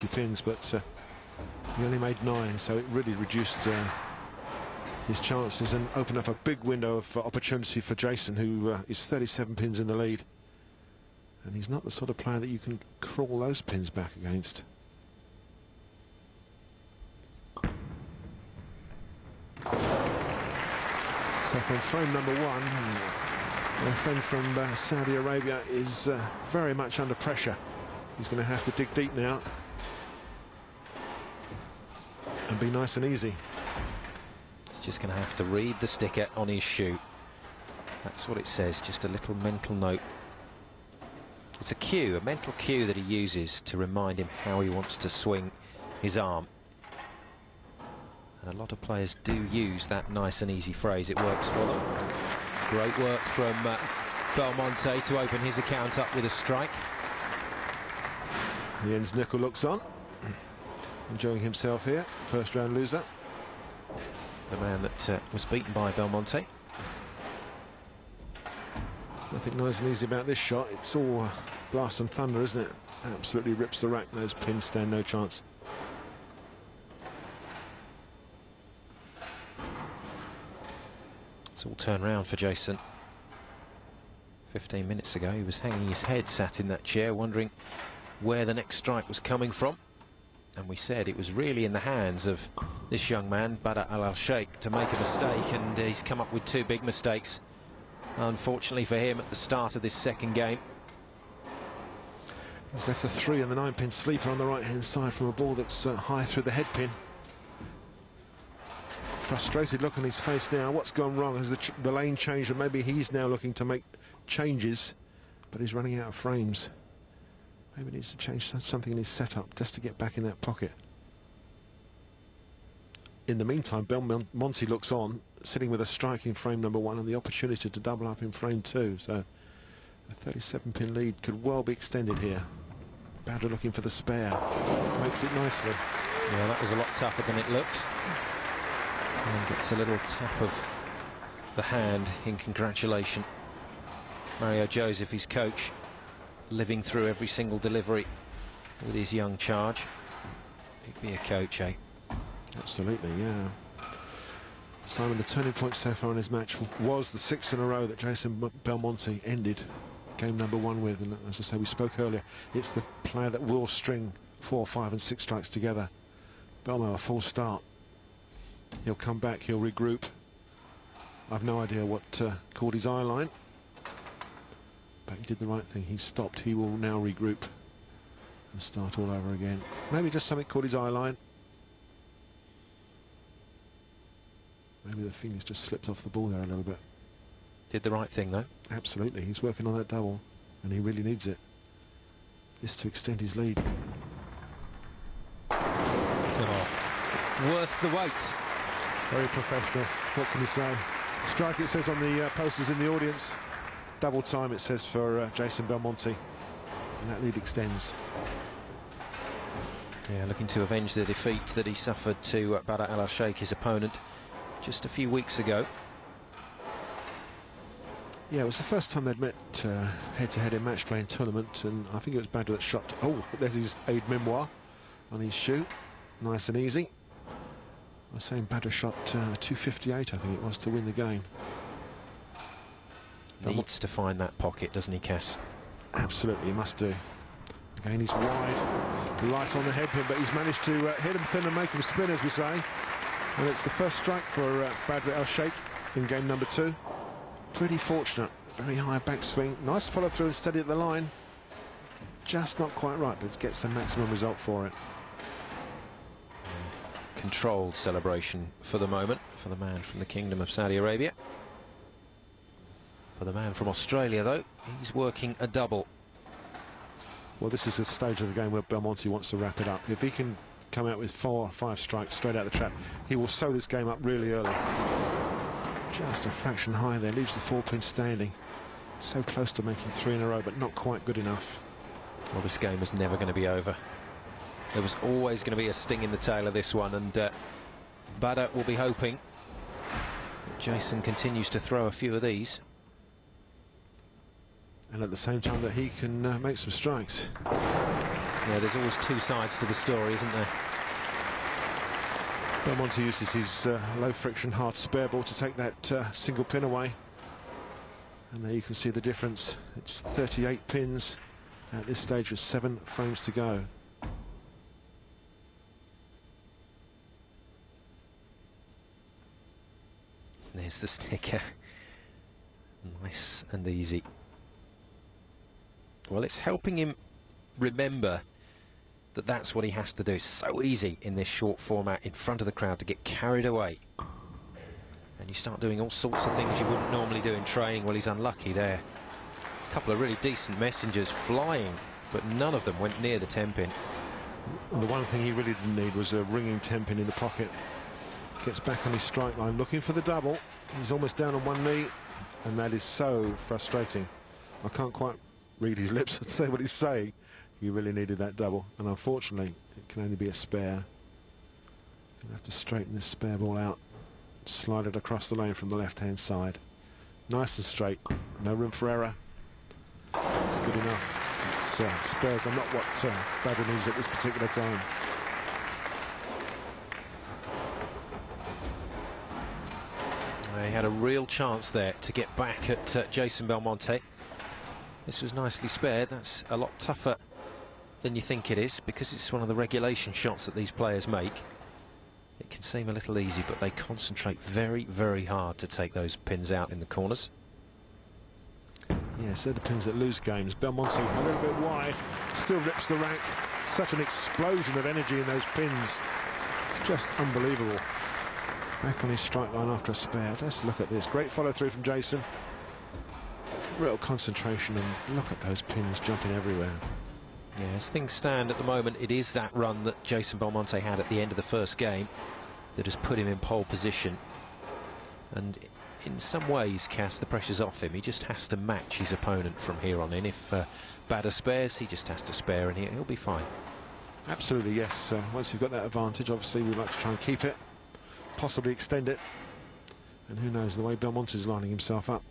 pins, but he only made 9, so it really reduced his chances and opened up a big window of opportunity for Jason, who is 37 pins in the lead. And he's not the sort of player that you can crawl those pins back against. So from frame number 1, my friend from Saudi Arabia is very much under pressure. He's going to have to dig deep now and be nice and easy. He's just going to have to read the sticker on his shoe. That's what it says, just a little mental note. It's a cue, a mental cue that he uses to remind him how he wants to swing his arm. And a lot of players do use that nice and easy phrase. It works for them. Great work from Belmonte to open his account up with a strike. Jens Nickel looks on, enjoying himself here, first round loser. The man that was beaten by Belmonte. Nothing nice and easy about this shot. It's all blast and thunder, isn't it? Absolutely rips the rack. Those pins stand no chance. It's all turned round for Jason. 15 minutes ago he was hanging his head, sat in that chair, wondering where the next strike was coming from. And we said it was really in the hands of this young man, Badr al-Sheikh, to make a mistake, and he's come up with 2 big mistakes, unfortunately for him, at the start of this second game. He's left the 3 and the 9-pin sleeper on the right-hand side from a ball that's high through the head pin. Frustrated look on his face now. What's gone wrong? Has the lane changed? Or maybe he's now looking to make changes, but he's running out of frames. Maybe he needs to change something in his setup just to get back in that pocket. In the meantime, Belmonte looks on, sitting with a strike in frame number 1 and the opportunity to double up in frame 2. So a 37-pin lead could well be extended here. Badr looking for the spare. Makes it nicely. Yeah, that was a lot tougher than it looked. And gets a little tap of the hand in congratulation. Mario Joseph, his coach, living through every single delivery with his young charge. He'd be a coach, eh? Absolutely, yeah. Simon, the turning point so far in his match was the 6th in a row that Jason Belmonte ended game number 1 with. And as I say, we spoke earlier, it's the player that will string 4, 5 and 6 strikes together. Belmo, a full start. He'll come back, he'll regroup. I've no idea what caught his eye line, but he did the right thing. He stopped. He will now regroup and start all over again. Maybe just something caught his eye line. Maybe the fingers just slipped off the ball there a little bit. Did the right thing, though. Absolutely. He's working on that double, and he really needs it. This to extend his lead. Oh, worth the wait. Very professional. What can you say? Strike, it says on the posters in the audience. Double time, it says, for Jason Belmonte. And that lead extends. Yeah, looking to avenge the defeat that he suffered to Badr al-Sheikh, his opponent, just a few weeks ago. Yeah, it was the first time they'd met head-to-head in match-playing tournament, and I think it was Badr that shot. Oh, there's his aide memoir on his shoe. Nice and easy. I was saying Badr shot 258, I think it was, to win the game. Needs to find that pocket, doesn't he, Cass? Absolutely, he must do. Again, he's wide, light on the head pin, but he's managed to hit him thin and make him spin, as we say. And it's the first strike for Badr al-Sheikh in game number 2. Pretty fortunate, very high backswing, nice follow through and steady at the line. Just not quite right, but gets the maximum result for it. Controlled celebration for the moment for the man from the Kingdom of Saudi Arabia. For the man from Australia, though, he's working a double. Well, this is the stage of the game where Belmonte wants to wrap it up. If he can come out with 4 or 5 strikes straight out of the trap, he will sew this game up really early. Just a fraction high there, leaves the 4-pin standing. So close to making 3 in a row, but not quite good enough. Well, this game was never going to be over. There was always going to be a sting in the tail of this one, and Badr will be hoping that Jason continues to throw a few of these. And at the same time that he can make some strikes. Yeah, there's always two sides to the story, isn't there? Belmonte uses his low friction hard spare ball to take that single pin away. And there you can see the difference. It's 38 pins at this stage with 7 frames to go. There's the sticker. Nice and easy. Well, it's helping him remember that that's what he has to do. It's so easy in this short format in front of the crowd to get carried away. And you start doing all sorts of things you wouldn't normally do in training. Well, he's unlucky there. A couple of really decent messengers flying, but none of them went near the 10-pin. The one thing he really didn't need was a ringing 10-pin in the pocket. Gets back on his strike line, looking for the double. He's almost down on one knee, and that is so frustrating. I can't quite read his lips and say what he's saying. He really needed that double, and unfortunately, it can only be a spare. You'll have to straighten this spare ball out, slide it across the lane from the left-hand side. Nice and straight, no room for error. It's good enough. It's, spares are not what Badr needs at this particular time. He had a real chance there to get back at Jason Belmonte. This was nicely spared. That's a lot tougher than you think it is, because it's one of the regulation shots that these players make. It can seem a little easy, but they concentrate very, very hard to take those pins out in the corners. Yes, they're the pins that lose games. Belmonte a little bit wide, still rips the rack. Such an explosion of energy in those pins. Just unbelievable. Back on his strike line after a spare. Let's look at this. Great follow through from Jason. Real concentration, and look at those pins jumping everywhere. Yeah, as things stand at the moment, it is that run that Jason Belmonte had at the end of the first game that has put him in pole position. And in some ways, Cass, the pressure's off him. He just has to match his opponent from here on in. If Badr spares, he just has to spare, and he'll be fine. Absolutely, yes. Once you've got that advantage, obviously we'd like to try and keep it, possibly extend it. And who knows, the way Belmonte's lining himself up,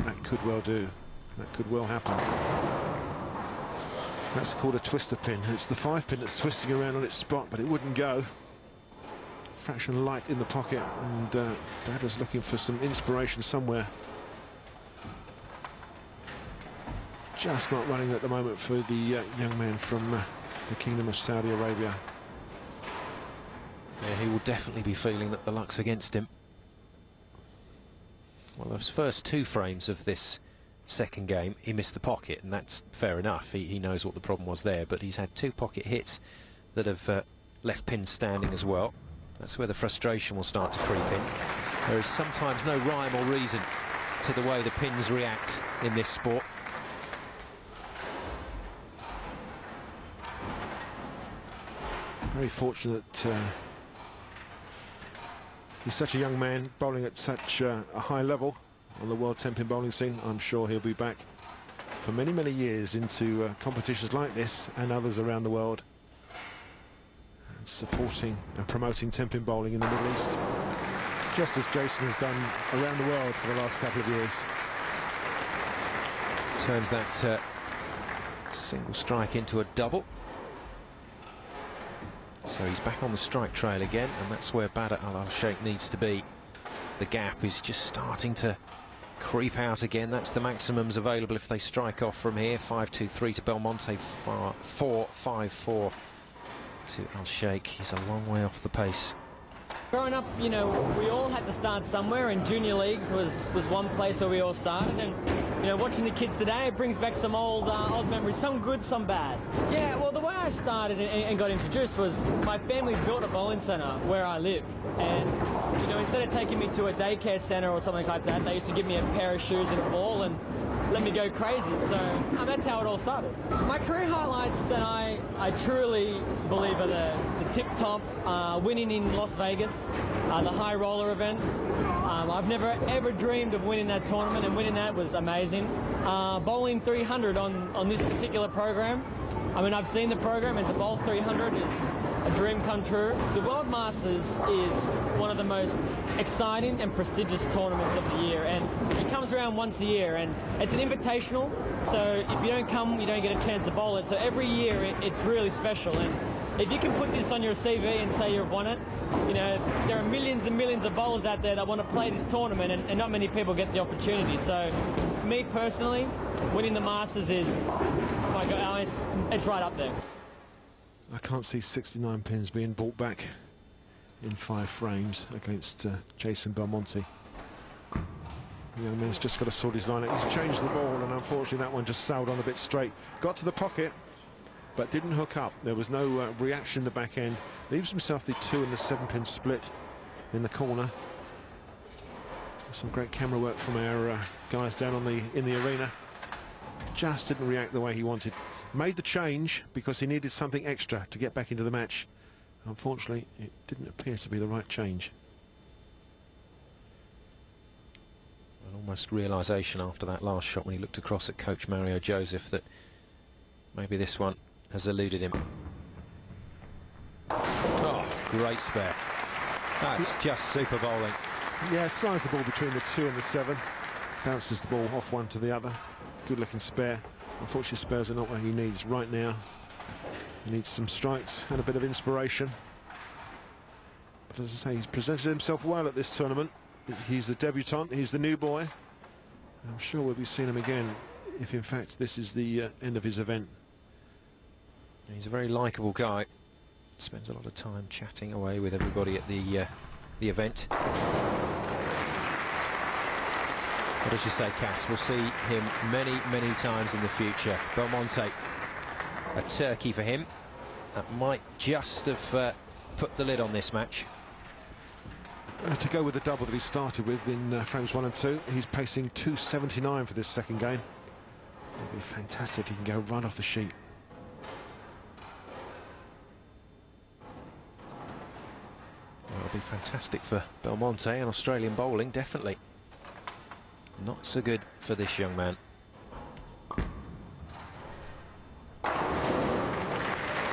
that could well do. That could well happen. That's called a twister pin. It's the 5-pin that's twisting around on its spot, but it wouldn't go. Fraction light in the pocket, and Badr's looking for some inspiration somewhere. Just not running at the moment for the young man from the Kingdom of Saudi Arabia. Yeah, he will definitely be feeling that the luck's against him. Well, those first 2 frames of this second game, he missed the pocket, and that's fair enough. He knows what the problem was there, but he's had 2 pocket hits that have left pins standing as well. That's where the frustration will start to creep in. There is sometimes no rhyme or reason to the way the pins react in this sport. Very fortunate. He's such a young man, bowling at such a high level on the world 10-pin bowling scene. I'm sure he'll be back for many, many years into competitions like this and others around the world, and supporting and promoting 10-pin bowling in the Middle East, just as Jason has done around the world for the last couple of years. Turns that single strike into a double. So he's back on the strike trail again, and that's where Badr Al-Sheikh needs to be. The gap is just starting to creep out again. That's the maximums available if they strike off from here. 5-2-3 to Belmonte, 4-5-4 to Al-Sheikh. He's a long way off the pace. Growing up, you know, we all had to start somewhere, and junior leagues was one place where we all started. And you know, watching the kids today, it brings back some old memories, some good, some bad. Yeah, well, the way I started and got introduced was my family built a bowling centre where I live, and you know, instead of taking me to a daycare centre or something like that, they used to give me a pair of shoes and a ball and let me go crazy. So that's how it all started. My career highlights that I truly believe are the tip-top, winning in Las Vegas, the high roller event. I've never ever dreamed of winning that tournament, and winning that was amazing. Bowling 300 on this particular program I mean, I've seen the program, and to bowl 300 is a dream come true. The World Masters is one of the most exciting and prestigious tournaments of the year, and it comes around once a year, and it's an invitational, so if you don't come, you don't get a chance to bowl it. So every year it's really special, and if you can put this on your CV and say you've won it, you know, there are millions and millions of bowlers out there that want to play this tournament, and not many people get the opportunity. So me personally, winning the Masters is, it's right up there. I can't see 69 pins being brought back in 5 frames against Jason Belmonte. The young man's just got to sort his line out. He's changed the ball, and unfortunately that one just sailed on a bit straight. Got to the pocket, but didn't hook up. There was no reaction in the back end. Leaves himself the 2 and the 7 pin split in the corner. Some great camera work from our guys down on in the arena. Just didn't react the way he wanted. Made the change because he needed something extra to get back into the match. Unfortunately, it didn't appear to be the right change. An almost realisation after that last shot when he looked across at coach Mario Joseph that maybe this one has eluded him. Oh, great spare. That's just super bowling. Yeah, it slides the ball between the 2 and the 7. Bounces the ball off one to the other. Good looking spare. Unfortunately, spares are not what he needs right now. He needs some strikes and a bit of inspiration. But as I say, he's presented himself well at this tournament. He's the debutant, he's the new boy. I'm sure we'll be seeing him again if in fact this is the end of his event. He's a very likeable guy. Spends a lot of time chatting away with everybody at the event. But as you say, Cass, we'll see him many, many times in the future. Belmonte, a turkey for him. That might just have put the lid on this match. To go with the double that he started with in frames 1 and 2, he's pacing 279 for this second game. It'll be fantastic if he can go right off the sheet. It'll be fantastic for Belmonte and Australian bowling, definitely. Not so good for this young man.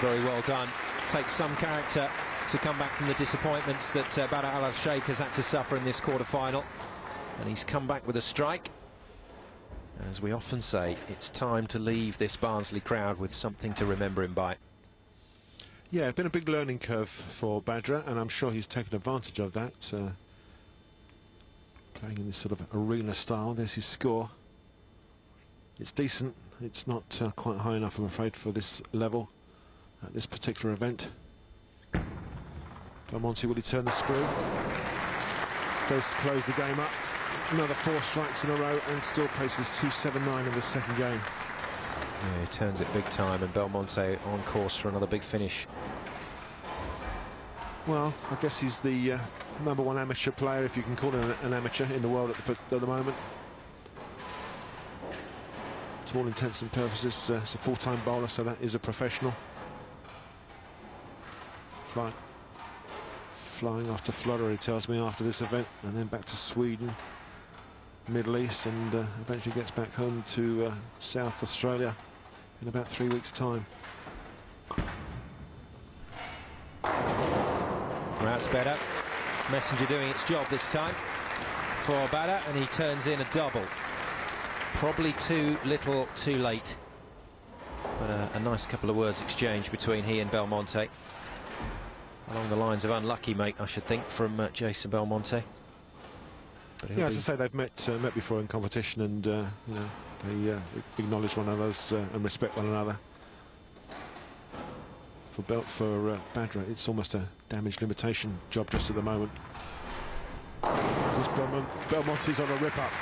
Very well done. Takes some character to come back from the disappointments that Badr Al-Sheikh has had to suffer in this quarter-final. And he's come back with a strike. As we often say, it's time to leave this Barnsley crowd with something to remember him by. Yeah, it's been a big learning curve for Badr, and I'm sure he's taken advantage of that. Playing in this sort of arena style. There's his score. It's decent. It's not quite high enough, I'm afraid, for this level at this particular event. Belmonte, will he turn the screw? Goes to close the game up. Another 4 strikes in a row and still paces 279 in the second game. Yeah, he turns it big time, and Belmonte on course for another big finish. Well, I guess he's the #1 amateur player, if you can call him an amateur, in the world at the moment. To all intents and purposes, it's a full-time bowler, so that is a professional. Flying off to Florida, he tells me, after this event, and then back to Sweden, Middle East, and eventually gets back home to South Australia in about 3 weeks' time. That's better. Messenger doing its job this time for Badr, and he turns in a double. Probably too little, too late. But a nice couple of words exchanged between he and Belmonte. Along the lines of unlucky, mate, I should think, from Jason Belmonte. But yeah, as I say, they've met before in competition, and you know, they acknowledge one another's and respect one another. For Badr, it's almost a damage limitation job just at the moment. Belmonte's on a rip-up,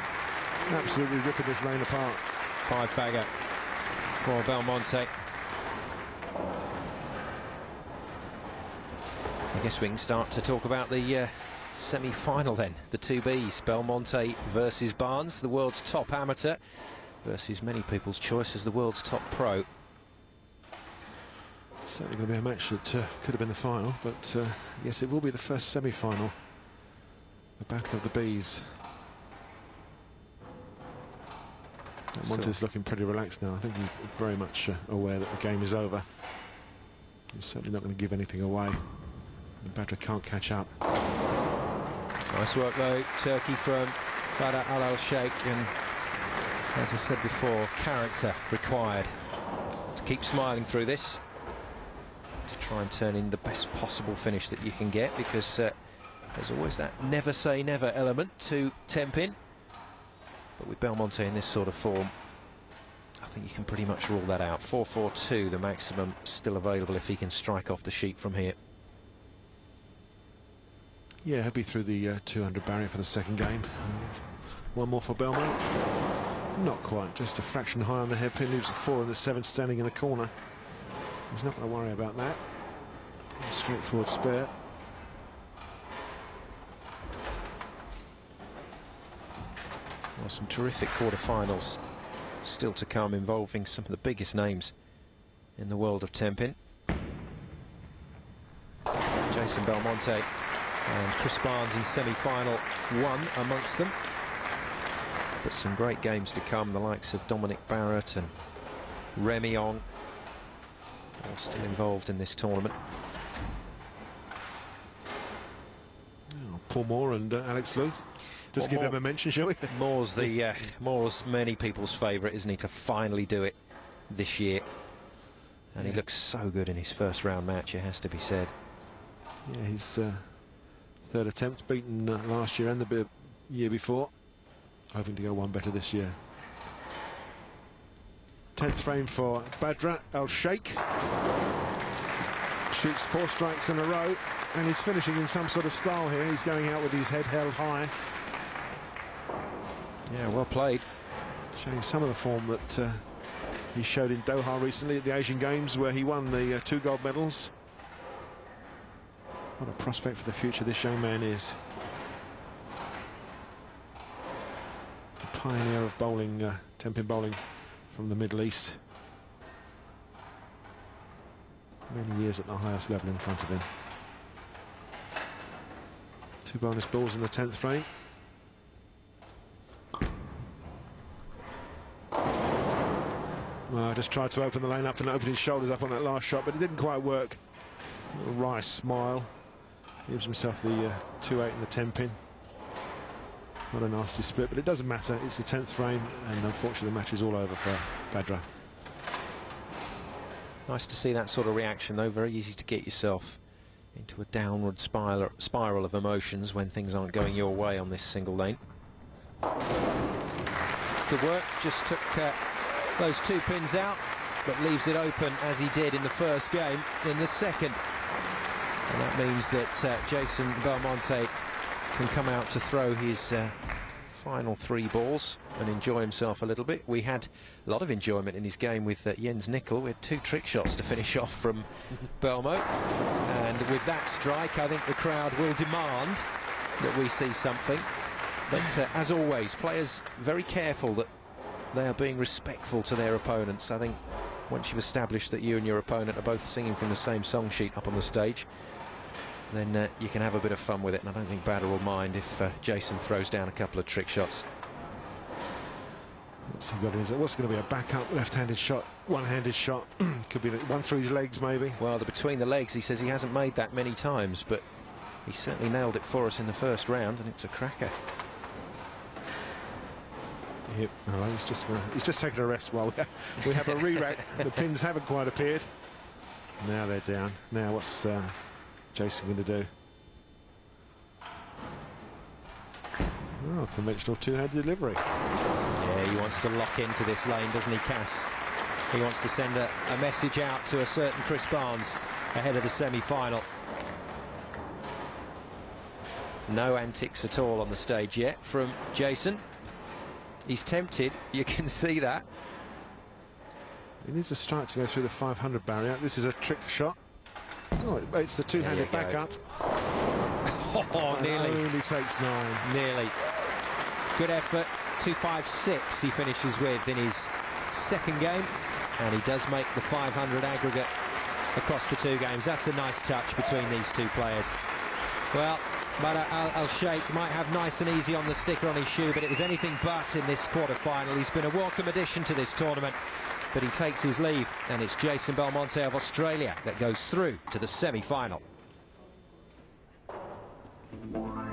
absolutely ripping this lane apart. 5-bagger for Belmonte. I guess we can start to talk about the semi-final then. The 2Bs, Belmonte versus Barnes, the world's top amateur, versus many people's choice as the world's top pro. Certainly going to be a match that could have been the final, but yes, it will be the first semi-final. The Battle of the Bees. Monte's looking pretty relaxed now. I think he's very much aware that the game is over. He's certainly not going to give anything away. The Badra can't catch up. Nice work though, Turkey from Badr Al-Sheikh, and as I said before, character required to keep smiling through this, to try and turn in the best possible finish that you can get, because there's always that never say never element to Tempin. But with Belmonte in this sort of form, I think you can pretty much rule that out. 4-4-2, the maximum still available if he can strike off the sheet from here. Yeah, he'll be through the 200 barrier for the second game. One more for Belmo. Not quite, just a fraction high on the hairpin. Leaves the 4 and the 7 standing in the corner. He's not going to worry about that. A straightforward spare. Well, some terrific quarterfinals still to come, involving some of the biggest names in the world of Tempin. Jason Belmonte and Chris Barnes in semi-final, one amongst them. But some great games to come, the likes of Dominic Barrett and Remy Ong, all still involved in this tournament. Oh, Paul Moore and Alex Luth. Just give them a mention, shall we? Moore's many people's favourite, isn't he, to finally do it this year. And he looks so good in his first round match, it has to be said. Yeah, his third attempt, beaten last year and the year before. Hoping to go one better this year. 10th frame for Badr Al-Sheikh. Shoots 4 strikes in a row, and he's finishing in some sort of style here. He's going out with his head held high. Yeah, well played. Showing some of the form that he showed in Doha recently at the Asian Games, where he won the 2 gold medals. What a prospect for the future this young man is. The pioneer of bowling, Tempin bowling from the Middle East. Many years at the highest level in front of him. 2 bonus balls in the 10th frame. Well, I just tried to open the lane up and open his shoulders up on that last shot, but it didn't quite work. A little wry smile. Gives himself the 2-8 and the 10 pin. Not a nasty split, but it doesn't matter. It's the 10th frame, and unfortunately the match is all over for Badr. Nice to see that sort of reaction, though. Very easy to get yourself into a downward spiral of emotions when things aren't going your way on this single lane. Good work. Just took those 2 pins out, but leaves it open as he did in the first game in the second. And that means that Jason Belmonte can come out to throw his final 3 balls and enjoy himself a little bit. We had a lot of enjoyment in his game with Jens Nickel. We had 2 trick shots to finish off from Belmo. And with that strike, I think the crowd will demand that we see something. But as always, players very careful that they are being respectful to their opponents. I think once you've established that you and your opponent are both singing from the same song sheet up on the stage, then you can have a bit of fun with it, and I don't think Badr will mind if Jason throws down a couple of trick shots. What's he got? What's going to be a backup left-handed shot, one-handed shot? Could be one through his legs, maybe. Well, the between the legs, he says he hasn't made that many times, but he certainly nailed it for us in the first round, and it was a cracker. Yep, no, he's just taking a rest while we have a re-rack. The pins haven't quite appeared. Now they're down. Now what's Jason going to do? Oh, conventional 2-hand delivery. Yeah, he wants to lock into this lane, doesn't he, Cass? He wants to send a message out to a certain Chris Barnes ahead of the semi-final. No antics at all on the stage yet from Jason. He's tempted, you can see that. He needs a strike to go through the 500 barrier. This is a trick shot. Oh, it's the 2-handed backup. Oh, nearly. Only takes 9. Nearly. Good effort. 256 he finishes with in his second game, and he does make the 500 aggregate across the 2 games. That's a nice touch between these 2 players. Well, But Al-Sheikh might have nice and easy on the sticker on his shoe, but it was anything but in this quarter-final. He's been a welcome addition to this tournament, but he takes his leave, and it's Jason Belmonte of Australia that goes through to the semi-final.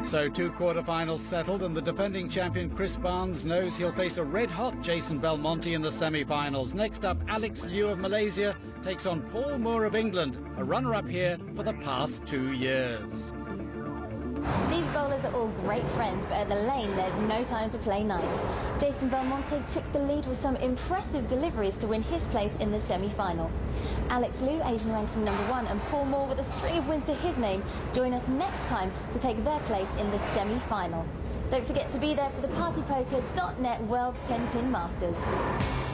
So 2 quarter-finals settled, and the defending champion Chris Barnes knows he'll face a red-hot Jason Belmonte in the semi-finals. Next up, Alex Liu of Malaysia takes on Paul Moore of England, a runner-up here for the past 2 years. These bowlers are all great friends, but at the lane there's no time to play nice. Jason Belmonte took the lead with some impressive deliveries to win his place in the semi-final. Alex Liu, Asian ranking #1, and Paul Moore with a string of wins to his name join us next time to take their place in the semi-final. Don't forget to be there for the partypoker.net World 10-Pin Masters.